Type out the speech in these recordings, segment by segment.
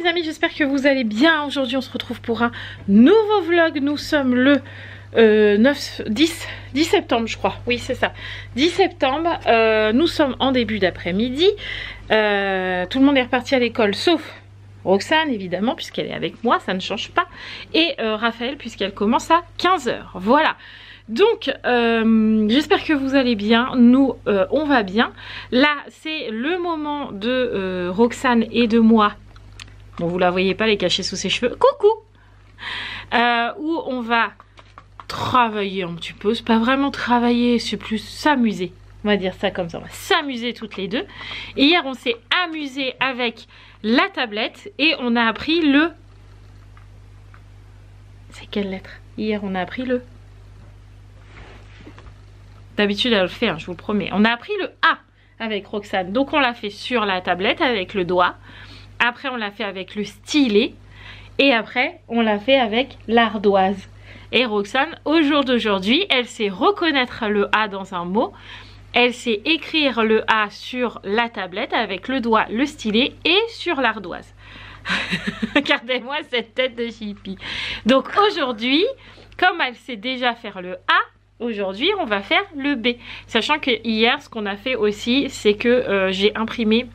les amis, j'espère que vous allez bien. Aujourd'hui on se retrouve pour un nouveau vlog. Nous sommes le 10 septembre je crois. Oui c'est ça, 10 septembre. Nous sommes en début d'après-midi. Tout le monde est reparti à l'école sauf Roxane évidemment puisqu'elle est avec moi, ça ne change pas. Et Raphaël puisqu'elle commence à 15 h. Voilà. Donc j'espère que vous allez bien. Nous on va bien. Là c'est le moment de Roxane et de moi. Bon vous la voyez pas, elle est cachée sous ses cheveux. Coucou. Où on va travailler un petit peu. C'est pas vraiment travailler, c'est plus s'amuser. On va dire ça comme ça. On va s'amuser toutes les deux. Et hier on s'est amusé avec la tablette et on a appris le... C'est quelle lettre? Hier on a appris le... D'habitude elle le fait, hein, je vous le promets. On a appris le A avec Roxane. Donc on l'a fait sur la tablette avec le doigt. Après on l'a fait avec le stylet. Et après on l'a fait avec l'ardoise. Et Roxane, au jour d'aujourd'hui, elle sait reconnaître le A dans un mot. Elle sait écrire le A sur la tablette avec le doigt, le stylet et sur l'ardoise. Regardez-moi cette tête de hippie. Donc aujourd'hui, comme elle sait déjà faire le A, aujourd'hui, on va faire le B. Sachant que hier, ce qu'on a fait aussi, c'est que j'ai imprimé,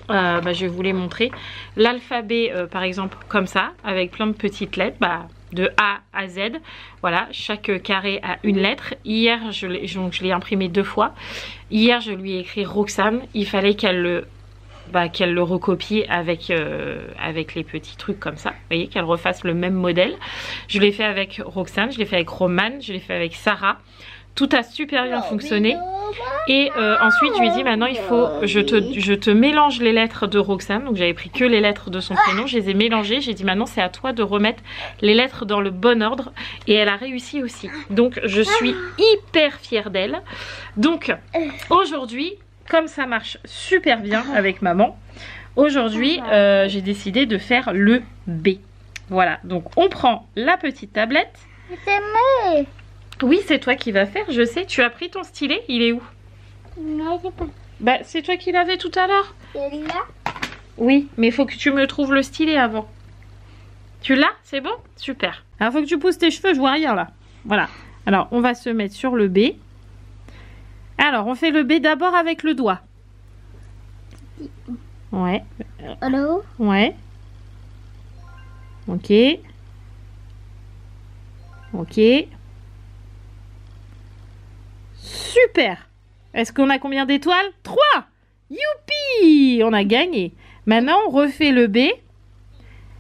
je vais vous les montrer, l'alphabet, par exemple, comme ça, avec plein de petites lettres, de A à Z. Voilà, chaque carré a une lettre. Hier, je l'ai imprimé 2 fois. Hier, je lui ai écrit Roxane. Il fallait qu'elle le recopie avec les petits trucs comme ça. Vous voyez, qu'elle refasse le même modèle. Je l'ai fait avec Roxane, je l'ai fait avec Romane, je l'ai fait avec Sarah. Tout a super bien fonctionné. Et ensuite, je lui ai dit, maintenant, il faut... Je te mélange les lettres de Roxane. Donc, j'avais pris que les lettres de son prénom. Je les ai mélangées. J'ai dit, maintenant, c'est à toi de remettre les lettres dans le bon ordre. Et elle a réussi aussi. Donc, je suis hyper fière d'elle. Donc, aujourd'hui... Comme ça marche super bien avec maman, aujourd'hui j'ai décidé de faire le B. Voilà, donc on prend la petite tablette. C'est moi. Oui, c'est toi qui vas faire, je sais. Tu as pris ton stylet, il est où? Non, je sais pas. Bah, c'est toi qui l'avais tout à l'heure. C'est là. Oui, mais il faut que tu me trouves le stylet avant. Tu l'as? C'est bon? Super. Alors, il faut que tu pousses tes cheveux, je vois rien là. Voilà. Alors, on va se mettre sur le B. Alors, on fait le B d'abord avec le doigt. Ouais. Allô? Ouais. Ok. Ok. Super. Est-ce qu'on a combien d'étoiles? 3. Youpi! On a gagné. Maintenant, on refait le B,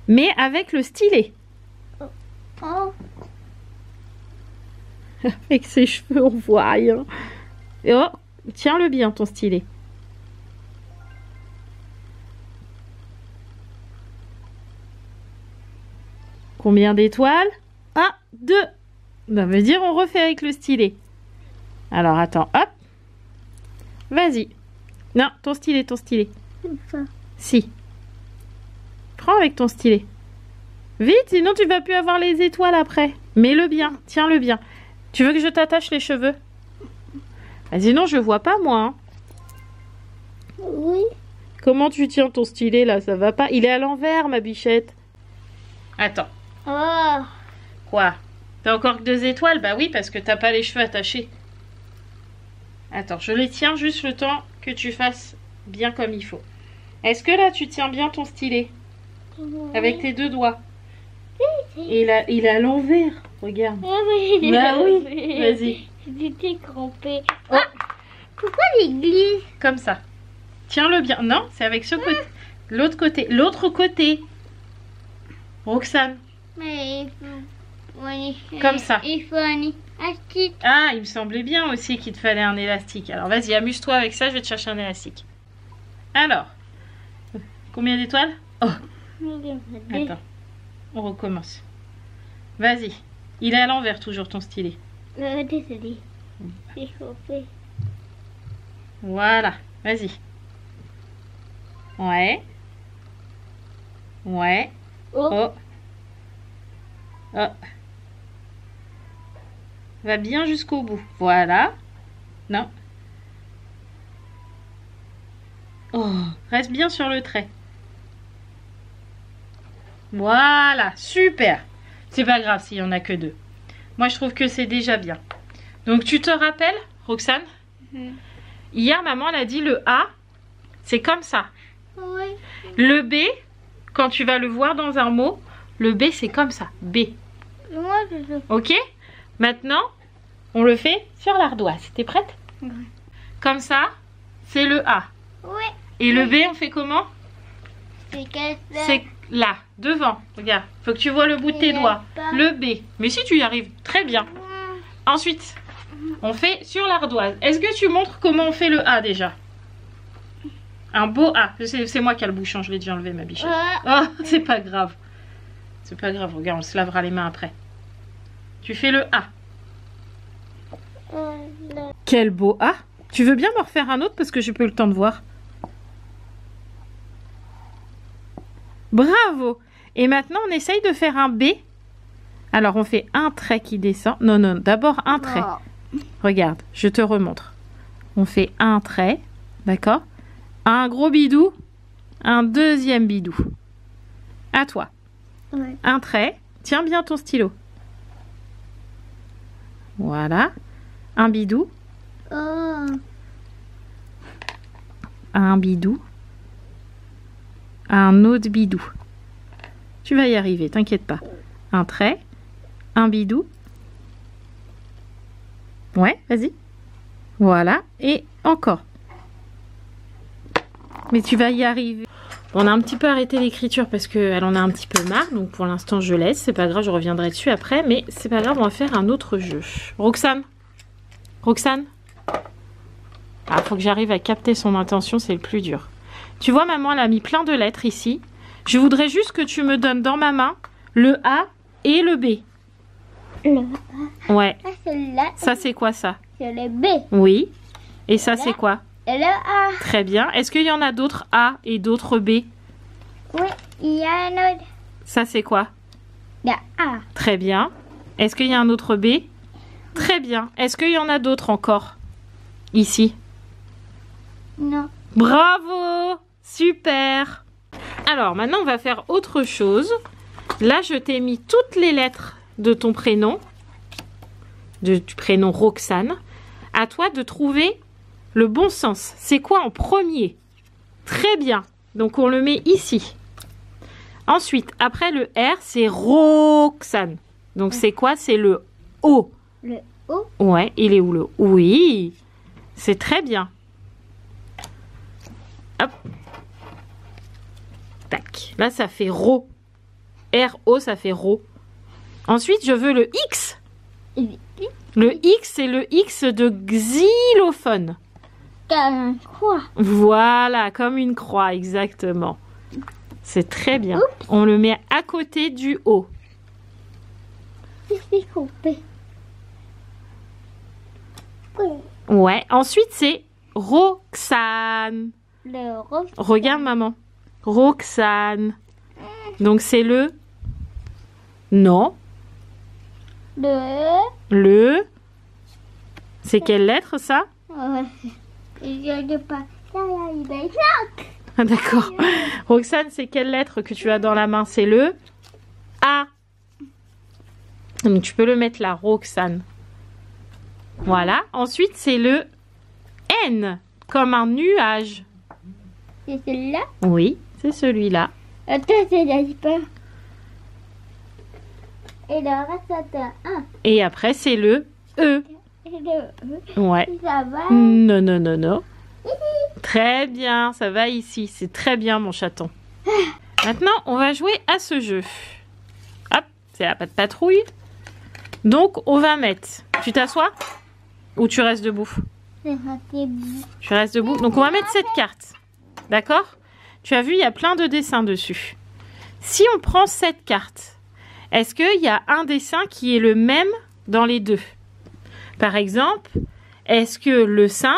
mais avec le stylet. Oh. Avec ses cheveux, on voit rien. Et oh, tiens-le bien ton stylet. Combien d'étoiles? 1, 2. Ça veut dire on refait avec le stylet. Alors attends, hop. Vas-y. Non, ton stylet, ton stylet. Si. Prends avec ton stylet. Vite, sinon tu vas plus avoir les étoiles après. Mets-le bien, tiens-le bien. Tu veux que je t'attache les cheveux? Sinon je vois pas moi. Hein. Oui. Comment tu tiens ton stylet là? Ça va pas? Il est à l'envers ma bichette. Attends. Oh. Quoi? T'as encore que 2 étoiles? Bah oui parce que t'as pas les cheveux attachés. Attends, je les tiens juste le temps que tu fasses bien comme il faut. Est-ce que là tu tiens bien ton stylet? Oui. Avec tes 2 doigts. Et là, il est à l'envers. Regarde. Ah oui. Bah oui. Vas-y. J'étais crampée. Oh. Ah, pourquoi il glisse? Comme ça. Tiens-le bien. Non, c'est avec ce côté. L'autre côté. L'autre côté. Roxane. Mais il faut... Oui. Comme ça. Il faut un élastique. Ah, il me semblait bien aussi qu'il te fallait un élastique. Alors vas-y, amuse-toi avec ça, je vais te chercher un élastique. Alors, combien d'étoiles? Oh, attends, on recommence. Vas-y, il est à l'envers toujours ton stylet. Désolé. Il faut faire. Voilà, vas-y. Ouais. Ouais. Oh. Oh. Oh. Va bien jusqu'au bout. Voilà. Non. Oh, reste bien sur le trait. Voilà, super. C'est pas grave s'il y en a que 2. Moi, je trouve que c'est déjà bien. Donc, tu te rappelles, Roxane? Hier, maman, elle a dit le A, c'est comme ça. Oui. Le B, quand tu vas le voir dans un mot, le B, c'est comme ça. B. Moi, je sais. Ok? Maintenant, on le fait sur l'ardoise. T'es prête? Oui. Comme ça, c'est le A. Oui. Et le B, on fait comment? C'est quel ça? C'est là, devant. Regarde, faut que tu vois le bout de tes doigts. Le B. Mais si tu y arrives, très bien. Ensuite, on fait sur l'ardoise. Est-ce que tu montres comment on fait le A déjà? Un beau A. C'est moi qui ai le bouchon, je l'ai déjà enlevé ma bichette. Oh, c'est pas grave. C'est pas grave, regarde, on se lavera les mains après. Tu fais le A. Quel beau A. Tu veux bien me refaire un autre parce que j'ai pas eu le temps de voir. Bravo. Et maintenant, on essaye de faire un B. Alors, on fait un trait qui descend. Non, non, d'abord un trait. Regarde, je te remontre. On fait un trait, d'accord? Un gros bidou, un deuxième bidou. À toi. Ouais. Un trait. Tiens bien ton stylo. Voilà. Un bidou. Oh. Un bidou. Un autre bidou. Tu vas y arriver, t'inquiète pas. Un trait. Un bidou. Ouais, vas-y. Voilà. Et encore. Mais tu vas y arriver. On a un petit peu arrêté l'écriture parce qu'elle en a un petit peu marre. Donc pour l'instant, je laisse. C'est pas grave, je reviendrai dessus après. Mais c'est pas grave, on va faire un autre jeu. Roxane. Roxane. Ah, faut que j'arrive à capter son intention, c'est le plus dur. Tu vois, maman, elle a mis plein de lettres ici. Je voudrais juste que tu me donnes dans ma main le A et le B. Le A. Ouais. Ah, c'est là. Ça, c'est quoi ça? C'est le B. Oui. Et ça, c'est quoi? Et le A. Très bien. Est-ce qu'il y en a d'autres A et d'autres B? Oui, il y a un autre. Ça, c'est quoi? Il y a A. Très bien. Est-ce qu'il y a un autre B? Très bien. Est-ce qu'il y en a d'autres encore? Ici. Non. Bravo! Super! Alors, maintenant, on va faire autre chose. Là, je t'ai mis toutes les lettres de ton prénom, du prénom Roxane. À toi de trouver le bon sens. C'est quoi en premier? Très bien. Donc, on le met ici. Ensuite, après le R, c'est Roxane. Donc, c'est quoi? C'est le O. Le O. Ouais, il est où le O? Oui, c'est très bien. Hop. Tac. Là, ça fait Ro. R-O, ça fait Ro. Ensuite, je veux le X. Le X, c'est le X de xylophone. Comme quoi? Voilà, comme une croix, exactement. C'est très bien. Oups. On le met à côté du O. C'est coupé. Ouais. Ensuite, c'est Roxane. Le rose. Regarde, maman. Roxane. Donc, c'est le... Non. Le... C'est quelle lettre, ça? Je ne pas. Ah, d'accord. Roxane, c'est quelle lettre que tu as dans la main? C'est le A. Donc, tu peux le mettre là, Roxane. Voilà. Ensuite, c'est le N, comme un nuage. C'est celui-là? Oui, c'est celui-là. Attends, c'est la pas. Et le reste, c'est un 1. Et après, c'est le E. Et le E. Ouais. Ça va? Non, non, non, non. Très bien, ça va ici. C'est très bien, mon chaton. Maintenant, on va jouer à ce jeu. Hop, c'est la patte patrouille. Donc, on va mettre... Tu t'assois? Ou tu restes debout? C'est raté. Tu restes debout. Donc, on va mettre cette carte. D'accord? Tu as vu, il y a plein de dessins dessus. Si on prend cette carte, est-ce qu'il y a un dessin qui est le même dans les deux? Par exemple, est-ce que le singe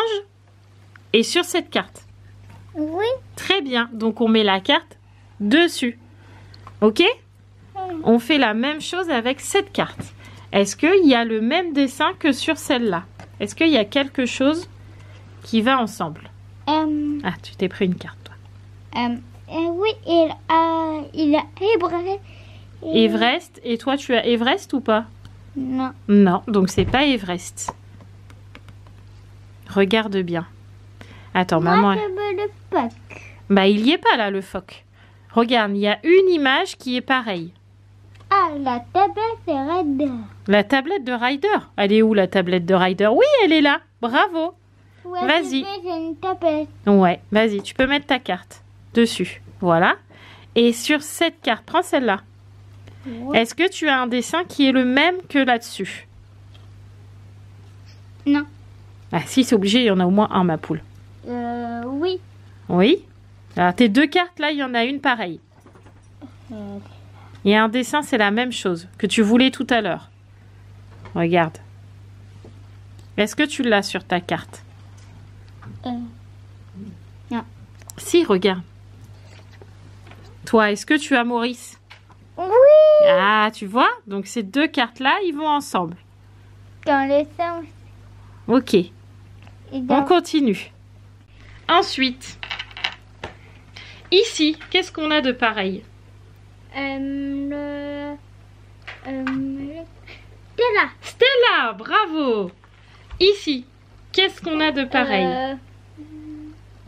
est sur cette carte? Oui. Très bien. Donc, on met la carte dessus. OK? On fait la même chose avec cette carte. Est-ce qu'il y a le même dessin que sur celle-là? Est-ce qu'il y a quelque chose qui va ensemble? Ah, tu t'es pris une carte, toi. Oui, il a Everest. Everest. Et toi, tu as Everest ou pas? Non. Non, donc c'est pas Everest. Regarde bien. Attends, maman. Moi, je veux le phoque. Bah, il y est pas là, le phoque. Regarde, il y a une image qui est pareille. Ah, la tablette c'est Ryder. La tablette de Ryder. Elle est où, la tablette de Ryder? Oui, elle est là. Bravo. Ouais, Vas-y. j'ai une tablette. Ouais, vas-y, tu peux mettre ta carte dessus. Voilà. Et sur cette carte, prends celle-là. Ouais. Est-ce que tu as un dessin qui est le même que là-dessus? Non. Ah si, c'est obligé, il y en a au moins un, ma poule. Oui. Oui. Alors, tes deux cartes, là, il y en a une pareille. Euh, Il y a un dessin, c'est la même chose que tu voulais tout à l'heure. Regarde. Est-ce que tu l'as sur ta carte? Non. Si, regarde. Toi, est-ce que tu as Maurice? Oui. Ah, tu vois? Donc, ces deux cartes-là, ils vont ensemble. Dans le sens. Ok, Et on dans... continue. Ensuite, ici, qu'est-ce qu'on a de pareil? Stella. Stella, bravo! Ici, qu'est-ce qu'on a de pareil?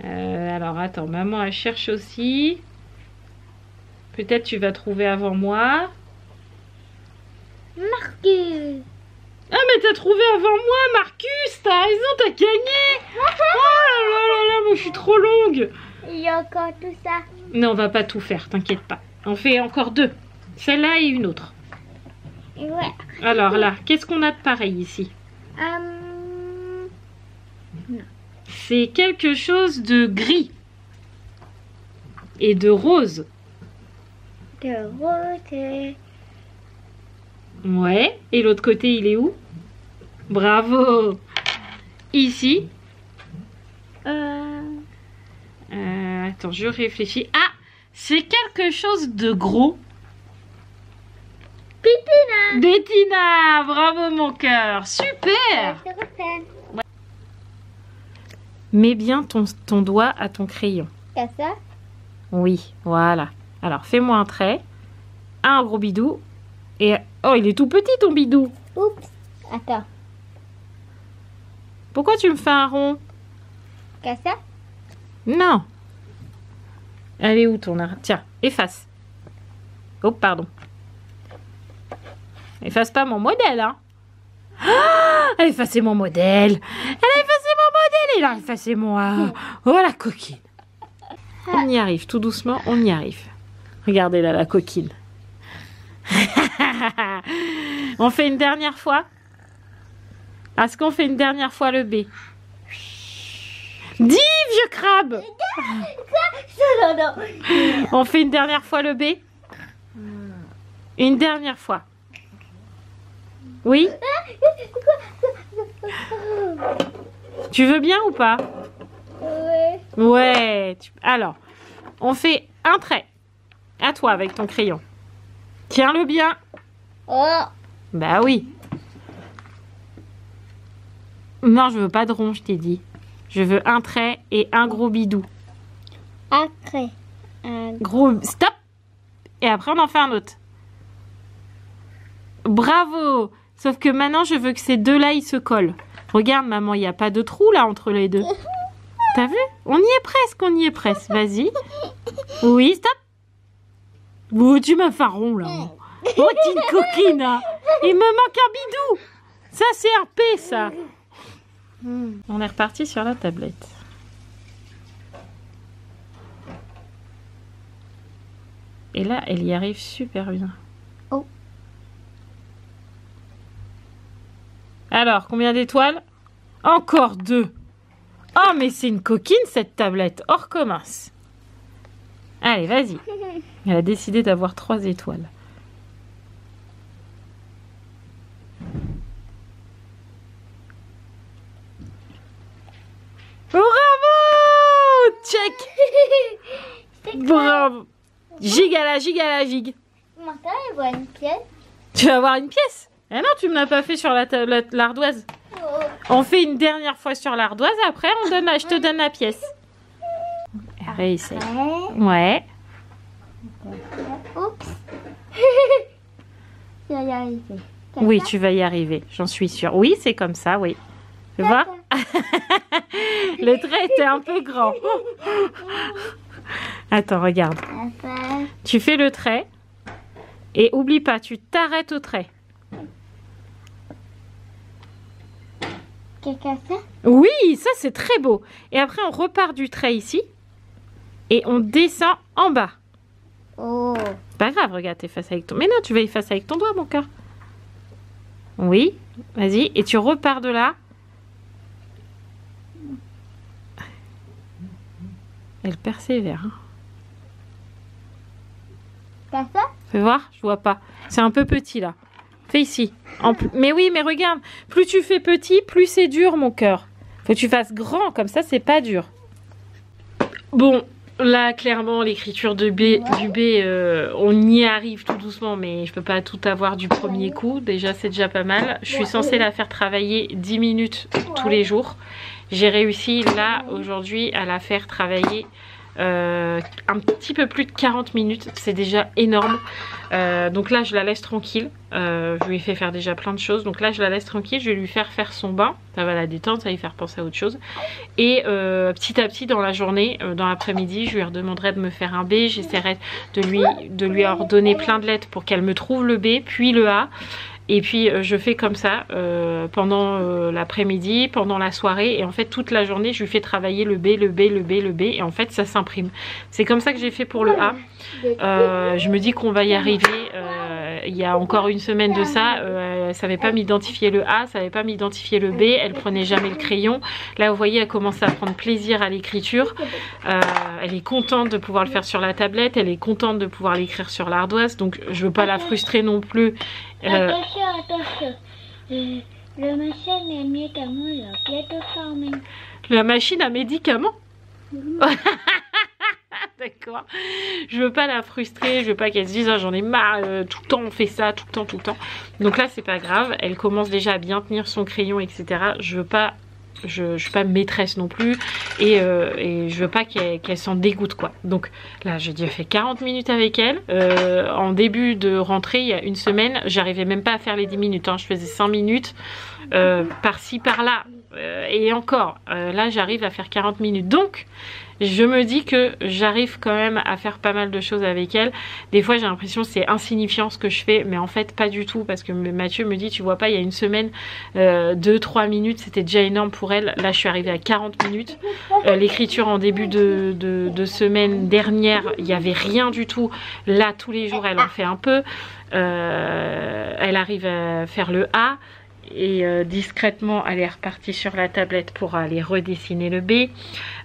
Alors, attends, maman, elle cherche aussi. Peut-être tu vas trouver avant moi. Marcus. Ah, mais t'as trouvé avant moi, Marcus! T'as raison, t'as gagné! Oh là là là, moi je suis trop longue! Il y a encore tout ça. Non, on va pas tout faire, t'inquiète pas. On fait encore deux. Celle-là et une autre. Ouais. Alors là, qu'est-ce qu'on a de pareil ici? C'est quelque chose de gris et de rose. De rose. Ouais. Et l'autre côté, il est où? Bravo. Ici. Attends, je réfléchis. Ah, c'est quelque chose de gros. Pitina. Bettina, bravo mon cœur. Super. Mets bien ton doigt à ton crayon. Comme ça. Oui, voilà. Alors, fais-moi un trait. Un gros bidou. Et... Oh, il est tout petit ton bidou. Oups. Attends. Pourquoi tu me fais un rond? Comme ça. Non. Elle est où ton arbre? Tiens, efface. Oh, pardon. Efface pas mon modèle, hein. Ah, elle a effacé mon modèle. Elle a effacé mon modèle. Elle a effacé moi. Oh, la coquine. On y arrive, tout doucement, on y arrive. Regardez là, la coquine. On fait une dernière fois? Est-ce qu'on fait une dernière fois le B? Dis, vieux crabe! Non. On fait une dernière fois le B? Une dernière fois. Oui? Tu veux bien ou pas? Ouais. Ouais. Alors, on fait un trait. À toi avec ton crayon. Tiens-le bien. Oh. Bah oui. Non, je veux pas de rond, je t'ai dit. Je veux un trait et un gros bidou. Après. Gros... Stop! Et après, on en fait un autre. Bravo! Sauf que maintenant, je veux que ces deux-là, ils se collent. Regarde, maman, il n'y a pas de trou, là, entre les deux. T'as vu? On y est presque, on y est presque. Vas-y. Oui, stop! Oh, tu m'as fait un rond, là. Oh, t'es une coquine, hein. Il me manque un bidou. Ça, c'est un P, ça. On est reparti sur la tablette. Et là, elle y arrive super bien. Oh. Alors, combien d'étoiles? Encore 2. Oh, mais c'est une coquine, cette tablette. On recommence. Allez, vas-y. Elle a décidé d'avoir 3 étoiles. Bravo! Check! Bravo! Gigala, gigala, gig. Maintenant, il voit une pièce. Tu vas avoir une pièce? Ah non, tu me l'as pas fait sur l'ardoise. Oh. On fait une dernière fois sur l'ardoise, après je te donne la pièce. Réessaye. Ouais. Oups. Je vais y arriver. Comme Oui, ça. tu vas y arriver, j'en suis sûre. Oui, c'est comme ça, oui. Tu vois? Le trait était un peu grand. Attends, regarde. Papa. Tu fais le trait. Et oublie pas, tu t'arrêtes au trait. C'est comme ça. Oui, ça c'est très beau. Et après, on repart du trait ici. Et on descend en bas. Oh. Pas grave, regarde, t'effaces avec ton... Mais non, tu vas effacer avec ton doigt, mon cœur. Oui, vas-y. Et tu repars de là. Elle persévère. Hein. Comme ça. Fais voir, je vois pas. C'est un peu petit là. Fais ici. Mais oui, mais regarde. Plus tu fais petit, plus c'est dur, mon cœur. Faut que tu fasses grand, comme ça, c'est pas dur. Bon, là, clairement, l'écriture du B, on y arrive tout doucement, mais je peux pas tout avoir du premier coup. Déjà, c'est déjà pas mal. Je suis censée la faire travailler 10 minutes tous les jours. J'ai réussi, là, aujourd'hui, à la faire travailler un petit peu plus de 40 minutes. C'est déjà énorme. Donc là, je la laisse tranquille. Je lui ai fait faire déjà plein de choses. Donc là, je la laisse tranquille. Je vais lui faire son bain. Ça va la détendre, ça va lui faire penser à autre chose. Et petit à petit, dans la journée, dans l'après-midi, je lui redemanderai de me faire un B. J'essaierai de lui ordonner plein de lettres pour qu'elle me trouve le B, puis le A. Et puis je fais comme ça pendant l'après-midi, pendant la soirée. Et en fait toute la journée je lui fais travailler le B, le B, le B, le B. Et en fait ça s'imprime. C'est comme ça que j'ai fait pour le A. Je me dis qu'on va y arriver. Il y a encore une semaine de ça, elle savait pas m'identifier le A, elle savait pas m'identifier le B. Elle prenait jamais le crayon. Là vous voyez, elle commence à prendre plaisir à l'écriture. Elle est contente de pouvoir le faire sur la tablette. Elle est contente de pouvoir l'écrire sur l'ardoise. Donc je veux pas la frustrer non plus. Attention. Le machin est médicament, là. Bientôt fermé. La machine à médicaments. D'accord. Je veux pas la frustrer, je veux pas qu'elle se dise ah, j'en ai marre, tout le temps on fait ça, tout le temps. Donc là c'est pas grave, elle commence déjà à bien tenir son crayon, etc. Je veux pas, je suis pas maîtresse non plus et je veux pas qu'elle s'en dégoûte quoi. Donc là j'ai déjà fait 40 minutes avec elle. En début de rentrée, il y a une semaine, j'arrivais même pas à faire les 10 minutes, hein. Je faisais 5 minutes par-ci par-là. Et encore, là j'arrive à faire 40 minutes. Donc je me dis que j'arrive quand même à faire pas mal de choses avec elle. Des fois j'ai l'impression que c'est insignifiant ce que je fais, mais en fait pas du tout, parce que Mathieu me dit tu vois pas, il y a une semaine 2-3 minutes c'était déjà énorme pour elle. Là je suis arrivée à 40 minutes. L'écriture en début de semaine dernière il n'y avait rien du tout. Là tous les jours elle en fait un peu. Elle arrive à faire le A. Et discrètement elle est repartie sur la tablette pour aller redessiner le B.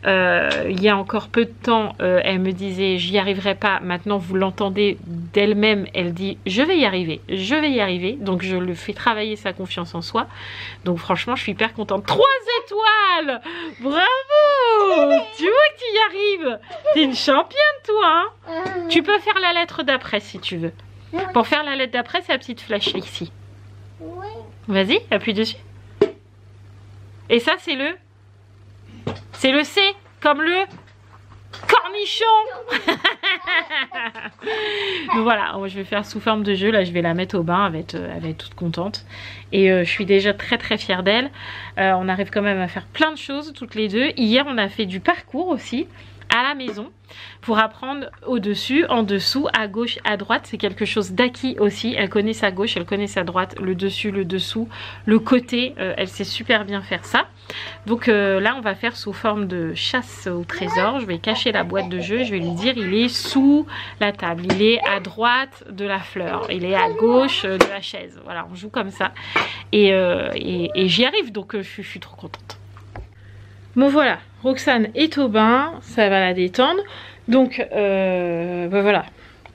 Il y a encore peu de temps elle me disait j'y arriverai pas. Maintenant vous l'entendez d'elle-même, elle dit je vais y arriver, je vais y arriver. Donc je le fais travailler sa confiance en soi. Donc franchement je suis hyper contente. 3 étoiles, bravo. Tu vois que tu y arrives, t'es une championne toi hein. Tu peux faire la lettre d'après si tu veux. Pour faire la lettre d'après c'est la petite flèche ici. Oui. Vas-y, appuie dessus. Et ça, c'est le C, comme le cornichon. Donc voilà, je vais faire sous forme de jeu. Là, je vais la mettre au bain. Elle va être toute contente. Et je suis déjà très très fière d'elle. On arrive quand même à faire plein de choses toutes les deux. Hier, on a fait du parcours aussi à la maison pour apprendre au-dessus, en dessous, à gauche, à droite. C'est quelque chose d'acquis aussi. Elle connaît sa gauche, elle connaît sa droite, le dessus, le dessous, le côté. Elle sait super bien faire ça. Donc là, on va faire sous forme de chasse au trésor. Je vais cacher la boîte de jeu. Je vais lui dire, il est sous la table. Il est à droite de la fleur. Il est à gauche de la chaise. Voilà, on joue comme ça. Et j'y arrive, donc je suis trop contente. Bon voilà, Roxane est au bain, ça va la détendre. Donc voilà,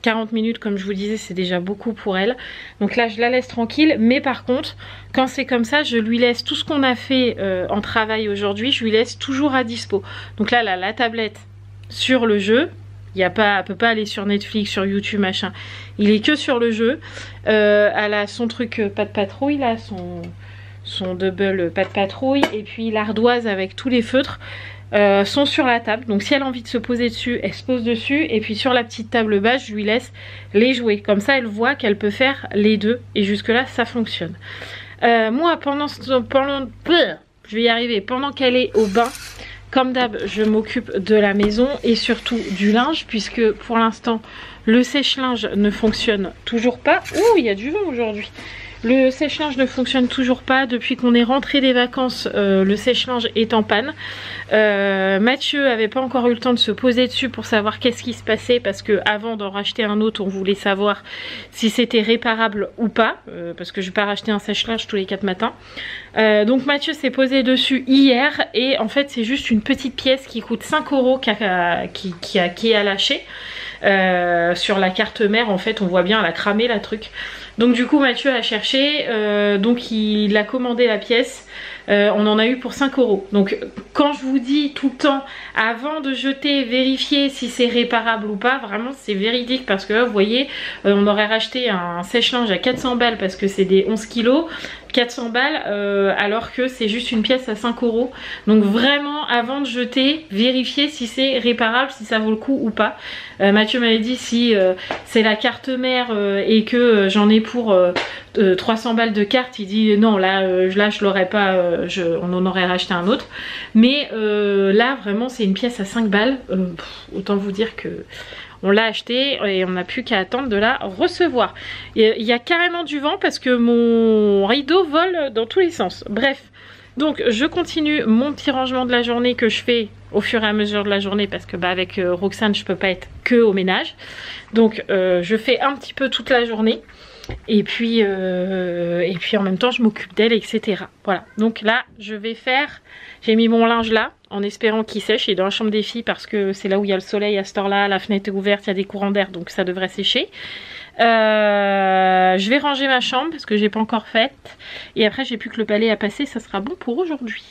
40 minutes comme je vous disais c'est déjà beaucoup pour elle. Donc là je la laisse tranquille, mais par contre quand c'est comme ça je lui laisse tout ce qu'on a fait en travail aujourd'hui, je lui laisse toujours à dispo. Donc là la tablette sur le jeu, elle peut pas aller sur Netflix, sur YouTube machin, il est que sur le jeu. Elle a son truc pas de patrouille là, son double pas de patrouille, et puis l'ardoise avec tous les feutres. sont sur la table. Donc si elle a envie de se poser dessus, elle se pose dessus. Et puis sur la petite table basse, je lui laisse les jouets. Comme ça, elle voit qu'elle peut faire les deux. Et jusque là, ça fonctionne. Moi, je vais y arriver. Pendant qu'elle est au bain, comme d'hab, je m'occupe de la maison et surtout du linge. Puisque pour l'instant, le sèche-linge ne fonctionne toujours pas. Ouh, il y a du vent aujourd'hui. Le sèche-linge ne fonctionne toujours pas. Depuis qu'on est rentré des vacances, le sèche-linge est en panne. Mathieu avait pas encore eu le temps de se poser dessus pour savoir qu'est-ce qui se passait. Parce que avant d'en racheter un autre, on voulait savoir si c'était réparable ou pas. Parce que je vais pas racheter un sèche-linge tous les 4 matins. Donc Mathieu s'est posé dessus hier. Et en fait c'est juste une petite pièce qui coûte 5 € qui a lâché. Sur la carte mère en fait on voit bien elle a cramé la truc. Donc du coup Mathieu a cherché, donc il a commandé la pièce, on en a eu pour 5 €. Donc quand je vous dis tout le temps, avant de jeter, vérifier si c'est réparable ou pas, vraiment c'est véridique parce que vous voyez, on aurait racheté un sèche-linge à 400 balles parce que c'est des 11 kilos. 400 balles alors que c'est juste une pièce à 5 €. Donc vraiment avant de jeter, vérifier si c'est réparable, si ça vaut le coup ou pas. Mathieu m'avait dit si c'est la carte mère et que j'en ai pour 300 balles de carte, il dit non là je l'aurais pas, on en aurait racheté un autre. Mais là vraiment c'est une pièce à 5 balles, autant vous dire que on l'a acheté et on n'a plus qu'à attendre de la recevoir. Il y a carrément du vent parce que mon rideau vole dans tous les sens. Bref, donc je continue mon petit rangement de la journée que je fais au fur et à mesure de la journée parce que avec Roxane je peux pas être que au ménage. Donc je fais un petit peu toute la journée. Et puis en même temps je m'occupe d'elle, etc. Voilà, donc là je vais faire, j'ai mis mon linge là en espérant qu'il sèche. Il est dans la chambre des filles parce que c'est là où il y a le soleil à cette heure là, la fenêtre est ouverte, il y a des courants d'air donc ça devrait sécher. Je vais ranger ma chambre parce que j'ai pas encore faite. Et après j'ai plus que le balai à passer, ça sera bon pour aujourd'hui.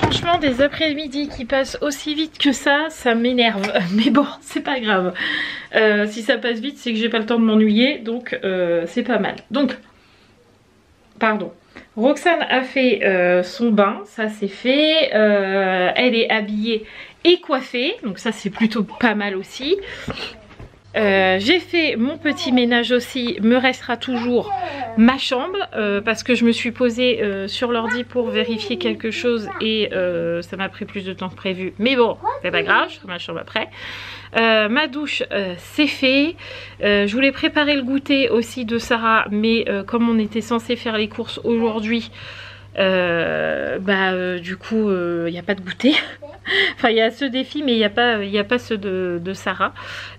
Franchement des après-midi qui passent aussi vite que ça m'énerve. Mais bon c'est pas grave. Si ça passe vite c'est que j'ai pas le temps de m'ennuyer. Donc c'est pas mal. Donc pardon, Roxane a fait son bain, ça c'est fait. Elle est habillée et coiffée. Donc ça c'est plutôt pas mal aussi. J'ai fait mon petit ménage aussi, me restera toujours ma chambre parce que je me suis posée sur l'ordi pour vérifier quelque chose et ça m'a pris plus de temps que prévu, mais bon c'est pas grave, je ferai ma chambre après. Ma douche c'est fait, je voulais préparer le goûter aussi de Sarah mais comme on était censé faire les courses aujourd'hui, du coup il n'y a pas de goûter. Enfin il y a ceux des filles mais il n'y a pas ceux de Sarah.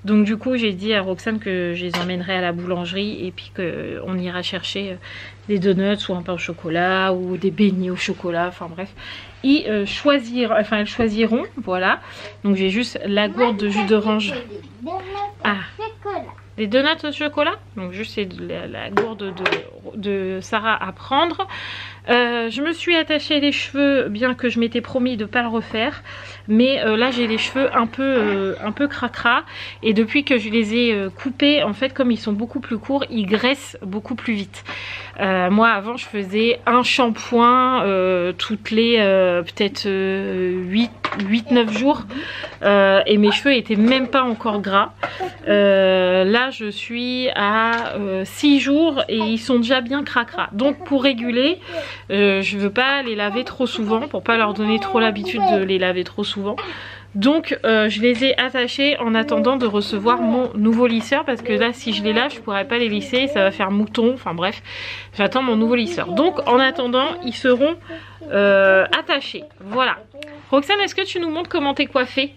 Donc du coup j'ai dit à Roxane que je les emmènerai à la boulangerie et puis qu'on ira chercher des donuts ou un pain au chocolat ou des beignets au chocolat, enfin bref. Elles choisiront, voilà. Donc j'ai juste la gourde de jus d'orange. Ah, des donuts au chocolat. Donc juste c'est la gourde de Sarah à prendre. Je me suis attachée les cheveux, bien que je m'étais promis de ne pas le refaire. Mais là j'ai les cheveux un peu cracra. Et depuis que je les ai coupés, en fait comme ils sont beaucoup plus courts, ils graissent beaucoup plus vite. Moi avant je faisais un shampoing toutes les peut-être 8-9 jours. Et mes cheveux étaient même pas encore gras. Là je suis à 6 jours et ils sont déjà bien cracra. Donc pour réguler, je veux pas les laver trop souvent pour pas leur donner trop l'habitude de les laver trop souvent. Donc je les ai attachés en attendant de recevoir mon nouveau lisseur parce que là si je les lave je pourrais pas les lisser, ça va faire mouton, enfin bref, j'attends mon nouveau lisseur. Donc en attendant ils seront attachés, voilà. Roxane, est-ce que tu nous montres comment t'es coiffée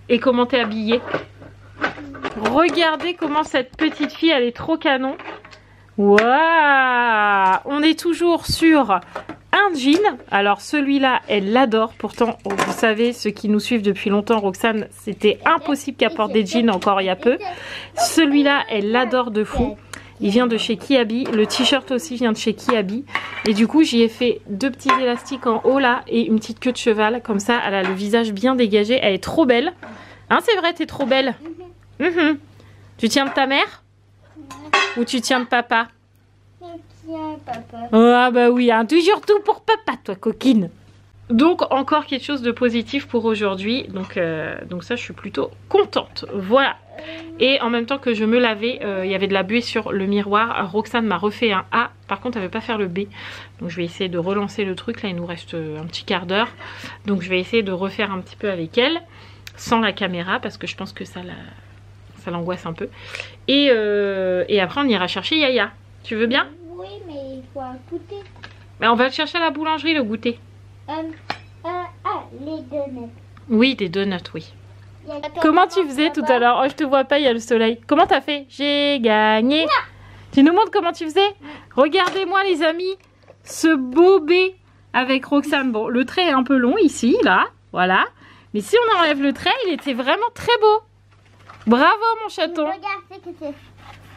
et comment t'es habillée? Regardez comment cette petite fille elle est trop canon. Waouh, on est toujours sur un jean. Alors celui-là elle l'adore. Pourtant vous savez, ceux qui nous suivent depuis longtemps, Roxane c'était impossible qu'elle porte des jeans encore il y a peu. Celui-là elle l'adore de fou. Il vient de chez Kiabi. Le t-shirt aussi vient de chez Kiabi. Et du coup j'y ai fait 2 petits élastiques en haut là et une petite queue de cheval. Comme ça elle a le visage bien dégagé. Elle est trop belle. Hein, c'est vrai, t'es trop belle. Tu tiens de ta mère? Ou tu tiens de papa? Je tiens papa. Ah bah oui, hein, toujours tout pour papa toi coquine. Donc encore quelque chose de positif pour aujourd'hui. Donc ça, je suis plutôt contente. Voilà. Et en même temps que je me lavais, il y avait de la buée sur le miroir. Roxane m'a refait un A. Par contre, elle ne veut pas faire le B. Donc je vais essayer de relancer le truc. Là, il nous reste un petit quart d'heure. Donc je vais essayer de refaire un petit peu avec elle. Sans la caméra, parce que je pense que ça l'angoisse un peu. Et après, on ira chercher Yaya. Tu veux bien? Oui, mais il faut un goûter. Ben, on va le chercher à la boulangerie, le goûter. Les donuts. Oui, des donuts, oui. Comment tu faisais tout à l'heure? Oh, je te vois pas, il y a le soleil. Comment t'as fait? J'ai gagné. Tu nous montres comment tu faisais? Regardez-moi les amis, ce beau B avec Roxane. Bon, le trait est un peu long ici, là, voilà. Mais si on enlève le trait, il était vraiment très beau. Bravo mon chaton. Regarde ce que c'est.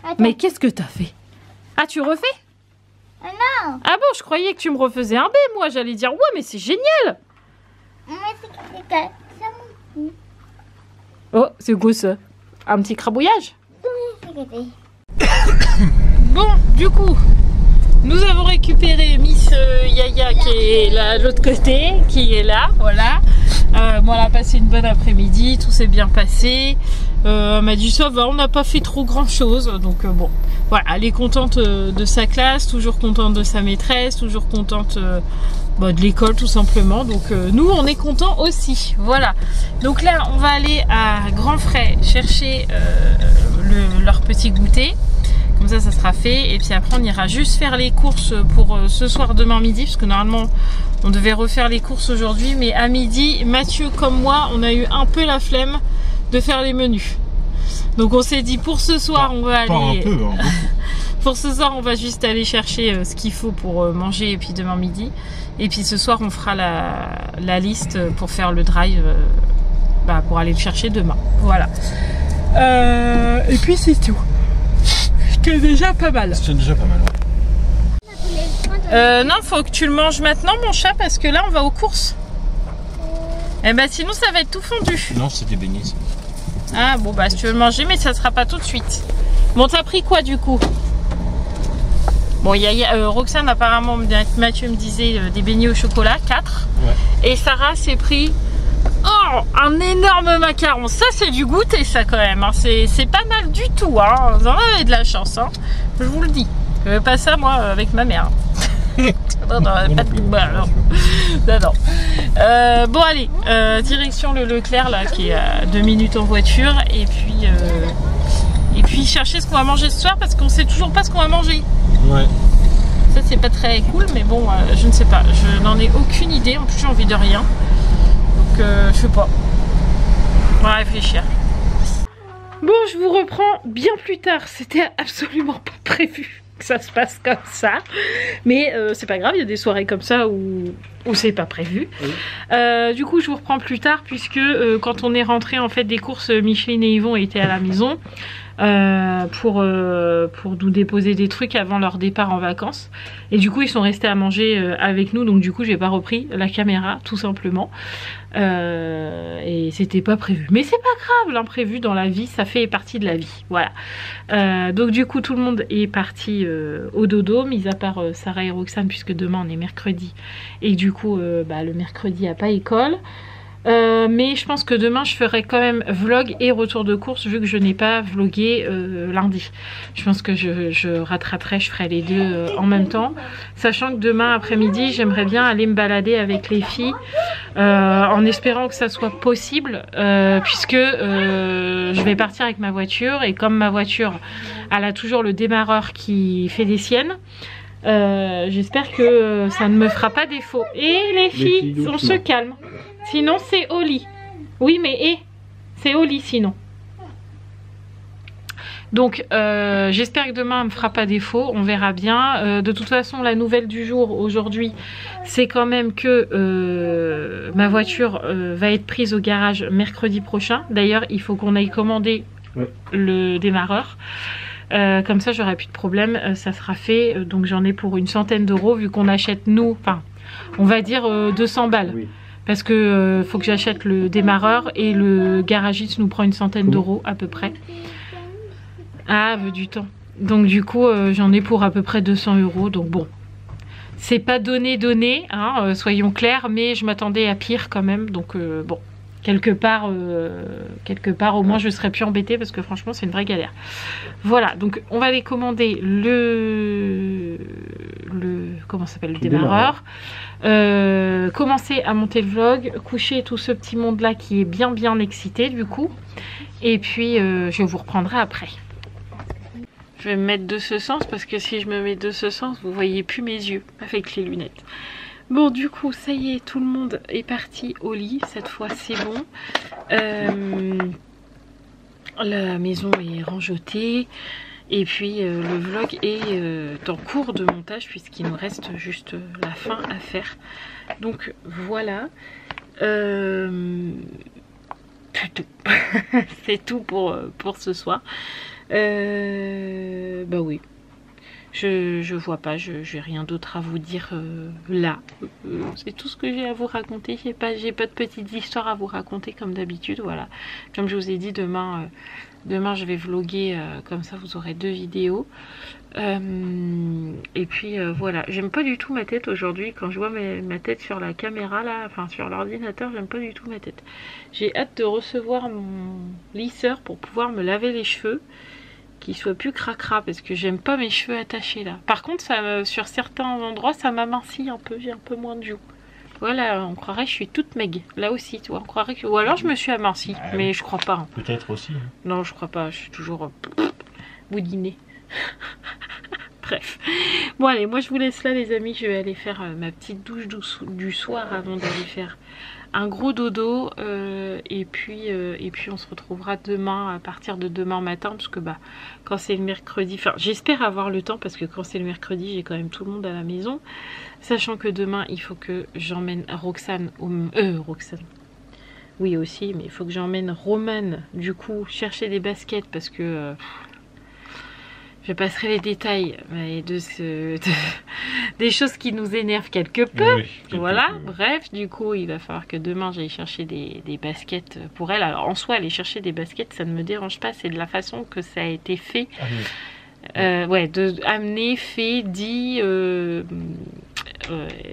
Attends. Mais qu'est-ce que t'as fait? Ah, tu refais? Non. Ah bon, je croyais que tu me refaisais un B, moi. J'allais dire, ouais, mais c'est génial. Mais c'est mon... Oh, c'est quoi ça? Un petit crabouillage? Oui, Bon, du coup, nous avons récupéré Miss Yaya qui est là de l'autre côté, qui est là, voilà. Moi, elle a passé une bonne après-midi, tout s'est bien passé. Elle m'a dit ça va, on n'a pas fait trop grand-chose, donc bon. Voilà, elle est contente de sa classe, toujours contente de sa maîtresse, toujours contente de l'école tout simplement. Donc nous, on est contents aussi, voilà. Donc là, on va aller à Grand Frais chercher leur petit goûter. Comme ça sera fait. Et puis après, on ira juste faire les courses pour ce soir, demain midi. Parce que normalement, on devait refaire les courses aujourd'hui. Mais à midi, Mathieu comme moi, on a eu un peu la flemme de faire les menus. Donc on s'est dit pour ce soir, on va aller... Pas un peu, hein, pour ce soir, on va juste aller chercher ce qu'il faut pour manger. Et puis demain midi. Et puis ce soir, on fera la liste pour faire le drive. Pour aller le chercher demain. Voilà. Et puis c'est tout. C'est déjà pas mal. C'est déjà pas mal. Non, faut que tu le manges maintenant, mon chat, parce que là, on va aux courses. Et bah, sinon, ça va être tout fondu. Non, c'est des beignets. Ça. Ah, bon, bah, si tu veux le manger, mais ça sera pas tout de suite. Bon, t'as pris quoi, du coup? Bon, Roxane, apparemment, Mathieu me disait des beignets au chocolat, 4. Ouais. Et Sarah s'est pris... Oh, un énorme macaron. Ça, c'est du goûter, ça, quand même. Hein. C'est pas mal du tout. Hein. Vous en avez de la chance. Hein. Je vous le dis. Je veux pas ça, moi, avec ma mère. Non, pas de goût. Non. Bon, allez. Direction le Leclerc, là, qui est à 2 minutes en voiture. Et puis chercher ce qu'on va manger ce soir, parce qu'on sait toujours pas ce qu'on va manger. Ouais. Ça, c'est pas très cool, mais bon, je ne sais pas. Je n'en ai aucune idée. En plus, j'ai envie de rien. Je sais pas. On va réfléchir. Bon, je vous reprends bien plus tard. C'était absolument pas prévu que ça se passe comme ça. Mais c'est pas grave, il y a des soirées comme ça où c'est pas prévu. Oui. Du coup, je vous reprends plus tard puisque quand on est rentré en fait des courses, Micheline et Yvon étaient à la maison. Pour nous déposer des trucs avant leur départ en vacances, et du coup ils sont restés à manger avec nous, donc du coup j'ai pas repris la caméra tout simplement, et c'était pas prévu, mais c'est pas grave, l'imprévu dans la vie ça fait partie de la vie, voilà. Donc du coup tout le monde est parti au dodo, mis à part Sarah et Roxane, puisque demain on est mercredi et du coup le mercredi y a pas école. Mais je pense que demain je ferai quand même vlog et retour de course, vu que je n'ai pas vlogué lundi. Je pense que je rattraperai, je ferai les deux en même temps, sachant que demain après-midi j'aimerais bien aller me balader avec les filles, en espérant que ça soit possible, puisque je vais partir avec ma voiture, et comme ma voiture elle a toujours le démarreur qui fait des siennes, j'espère que ça ne me fera pas défaut. Et les filles, on se calme. Sinon c'est au lit. Oui mais c'est au lit sinon. Donc j'espère que demain elle me fera pas défaut. On verra bien. De toute façon la nouvelle du jour aujourd'hui, c'est quand même que ma voiture va être prise au garage mercredi prochain. D'ailleurs il faut qu'on aille commander le démarreur. Comme ça j'aurai plus de problème, ça sera fait. Donc j'en ai pour une centaine d'euros, vu qu'on achète nous, enfin on va dire 200 balles. Oui. Parce que faut que j'achète le démarreur, et le garagiste nous prend une centaine d'euros à peu près. Ah, veut du temps. Donc du coup j'en ai pour à peu près 200 euros. Donc bon, c'est pas donné, hein, soyons clairs, mais je m'attendais à pire quand même, donc bon, quelque part au moins je serais plus embêtée parce que franchement c'est une vraie galère. Voilà, donc on va aller commander le comment ça s'appelle, le démarreur. Commencer à monter le vlog, coucher tout ce petit monde là qui est bien excité du coup, et puis je vous reprendrai après. Je vais me mettre de ce sens parce que si je me mets de ce sens vous voyez plus mes yeux avec les lunettes. Bon, du coup ça y est, tout le monde est parti au lit, cette fois c'est bon. La maison est rangeotée. Et puis le vlog est en cours de montage puisqu'il nous reste juste la fin à faire. Donc voilà. C'est tout. C'est tout pour ce soir. Bah oui. Je vois pas, j'ai rien d'autre à vous dire là. C'est tout ce que j'ai à vous raconter. J'ai pas de petites histoires à vous raconter comme d'habitude. Voilà. Comme je vous ai dit, demain je vais vlogger, comme ça vous aurez 2 vidéos. Et puis voilà, j'aime pas du tout ma tête aujourd'hui. Quand je vois ma tête sur la caméra là, enfin sur l'ordinateur, j'aime pas du tout ma tête. J'ai hâte de recevoir mon lisseur pour pouvoir me laver les cheveux, qu'il soit plus cracra, parce que j'aime pas mes cheveux attachés là. Par contre ça, sur certains endroits ça m'amincit un peu, j'ai un peu moins de joues. Voilà, on croirait que je suis toute meg. Là aussi, tu vois, on croirait que... Ou alors je me suis amincie, mais je crois pas. Hein. Peut-être aussi. Hein. Non, je crois pas, je suis toujours boudinée. Bref. Bon allez, moi je vous laisse là les amis, je vais aller faire ma petite douche du soir avant d'aller faire un gros dodo. Et puis on se retrouvera demain, à partir de demain matin, parce que bah quand c'est le mercredi, enfin j'espère avoir le temps, parce que quand c'est le mercredi j'ai quand même tout le monde à la maison. Sachant que demain il faut que j'emmène Roxane Roxane. Oui aussi, mais il faut que j'emmène Romane du coup chercher des baskets parce que je passerai les détails mais des choses qui nous énervent quelque peu. Oui, voilà, bref, du coup il va falloir que demain j'aille chercher des baskets pour elle. Alors en soi aller chercher des baskets ça ne me dérange pas, c'est de la façon que ça a été fait. Ah oui. Ouais, de amener, fait, dit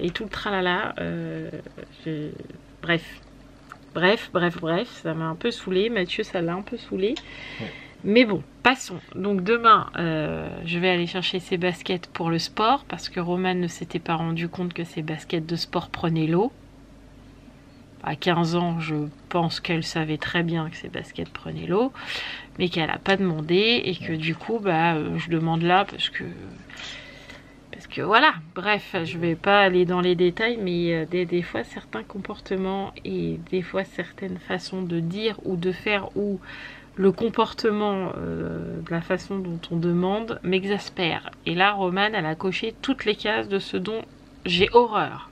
et tout le tralala. Bref, ça m'a un peu saoulé. Mathieu, ça l'a un peu saoulé. Ouais. Mais bon, passons. Donc demain, je vais aller chercher ses baskets pour le sport parce que Romane ne s'était pas rendu compte que ses baskets de sport prenaient l'eau. À 15 ans, je pense qu'elle savait très bien que ses baskets prenaient l'eau, mais qu'elle n'a pas demandé et que du coup, bah, je demande là parce que voilà. Bref, je vais pas aller dans les détails, mais des fois, certains comportements et des fois, certaines façons de dire ou de faire ou le comportement de la façon dont on demande m'exaspère. Et là, Romane, elle a coché toutes les cases de ce dont j'ai horreur.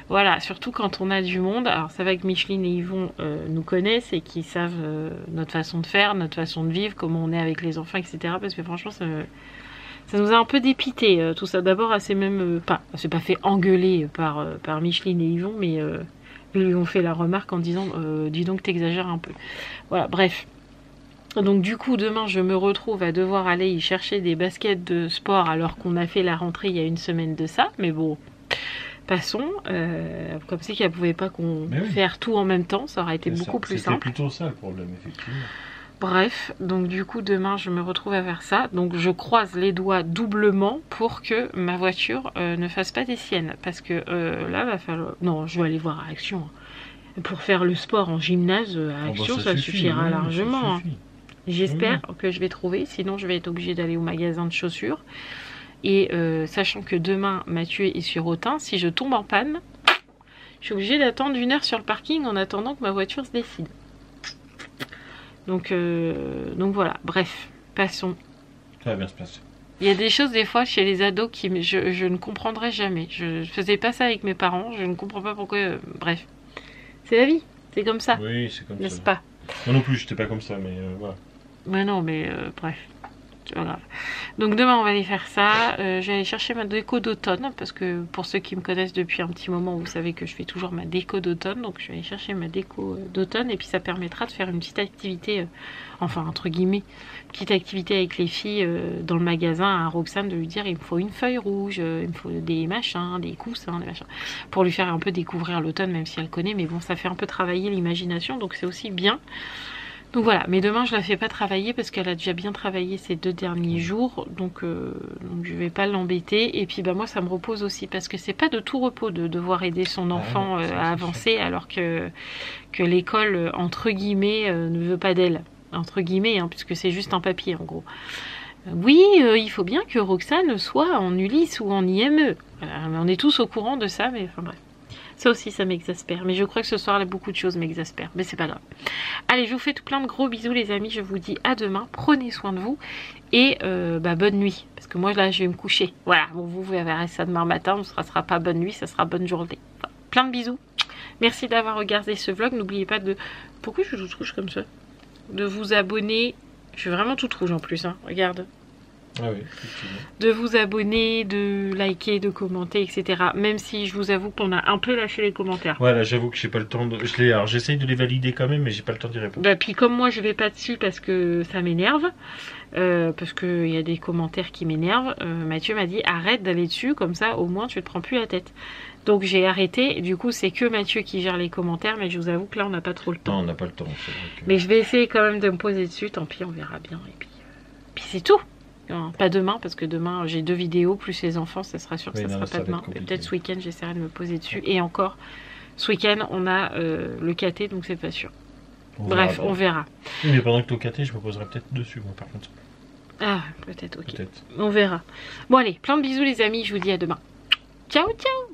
Voilà, surtout quand on a du monde. Alors c'est vrai que Micheline et Yvon nous connaissent et qu'ils savent notre façon de faire, notre façon de vivre, comment on est avec les enfants, etc. Parce que franchement, ça nous a un peu dépité tout ça. D'abord, elle s'est même c'est pas fait engueuler par Micheline et Yvon, mais ils lui ont fait la remarque en disant dis donc t'exagères un peu. Voilà, bref. Donc du coup demain je me retrouve à devoir aller y chercher des baskets de sport alors qu'on a fait la rentrée il y a une semaine de ça, mais bon, passons, comme c'est qu'elle pouvait pas faire tout en même temps, ça aurait été beaucoup plus simple. C'était plutôt ça le problème effectivement. Bref, donc du coup demain je me retrouve à faire ça, donc je croise les doigts doublement pour que ma voiture ne fasse pas des siennes, parce que là va falloir, non je vais aller voir à Action, pour faire le sport en gymnase à Action ça suffira largement. Ça suffit. J'espère que je vais trouver, sinon je vais être obligée d'aller au magasin de chaussures. Et sachant que demain Mathieu est sur Autun, si je tombe en panne, je suis obligée d'attendre 1 heure sur le parking en attendant que ma voiture se décide. Donc voilà, bref, passons. Ça va bien se passer. Il y a des choses des fois chez les ados qui je ne comprendrai jamais. Je faisais pas ça avec mes parents, je ne comprends pas pourquoi. Bref, c'est la vie, c'est comme ça. Oui, c'est comme ça. N'est-ce pas? Moi non plus, j'étais pas comme ça, mais voilà. Ouais non, mais bref. c'est pas grave. Donc demain on va aller faire ça. Je vais aller chercher ma déco d'automne parce que pour ceux qui me connaissent depuis un petit moment, vous savez que je fais toujours ma déco d'automne. Donc je vais aller chercher ma déco d'automne et puis ça permettra de faire une petite activité, enfin entre guillemets, petite activité avec les filles dans le magasin à Roxane, de lui dire il me faut une feuille rouge, il me faut des machins, des coussins, des machins, pour lui faire un peu découvrir l'automne, même si elle connaît, mais bon ça fait un peu travailler l'imagination, donc c'est aussi bien. Donc voilà, mais demain je la fais pas travailler parce qu'elle a déjà bien travaillé ces 2 derniers jours, donc je vais pas l'embêter. Et puis bah moi ça me repose aussi parce que c'est pas de tout repos de devoir aider son enfant à avancer alors que l'école entre guillemets ne veut pas d'elle, entre guillemets, hein, puisque c'est juste un papier en gros. Oui, il faut bien que Roxane soit en Ulysse ou en IME. Voilà, on est tous au courant de ça, mais enfin bref. Ça aussi, ça m'exaspère. Mais je crois que ce soir, là, beaucoup de choses m'exaspèrent. Mais c'est pas grave. Allez, je vous fais tout plein de gros bisous, les amis. Je vous dis à demain. Prenez soin de vous. Et bonne nuit. Parce que moi, là, je vais me coucher. Voilà. Bon, vous verrez ça demain matin. Ce sera pas bonne nuit, ça sera bonne journée. Enfin, plein de bisous. Merci d'avoir regardé ce vlog. N'oubliez pas de... Pourquoi je suis toute rouge comme ça? De vous abonner. Je suis vraiment toute rouge en plus. Hein. Regarde. Ah oui, effectivement. De vous abonner, de liker, de commenter, etc. Même si je vous avoue qu'on a un peu lâché les commentaires. Voilà, j'avoue que j'ai pas le temps de... Alors j'essaye de les valider quand même, mais j'ai pas le temps d'y répondre. Bah, puis comme moi je vais pas dessus parce que ça m'énerve, parce qu'il y a des commentaires qui m'énervent, Mathieu m'a dit arrête d'aller dessus, comme ça au moins tu te prends plus la tête. Donc j'ai arrêté, du coup c'est que Mathieu qui gère les commentaires, mais je vous avoue que là on n'a pas trop le temps. Non, on n'a pas le temps, c'est vrai que... Mais je vais essayer quand même de me poser dessus, tant pis on verra bien. Et puis c'est tout. Non, pas demain, parce que demain j'ai 2 vidéos, plus les enfants, ça sera sûr que oui, ça non, sera pas demain. Peut-être ce week-end j'essaierai de me poser dessus. Ouais. Et encore, ce week-end on a le KT, donc c'est pas sûr. Bref, on verra. Oui, mais pendant que tu es au KT, je me poserai peut-être dessus, moi par contre. Ah, peut-être, ok. Peut-être. On verra. Bon allez, plein de bisous les amis, je vous dis à demain. Ciao, ciao!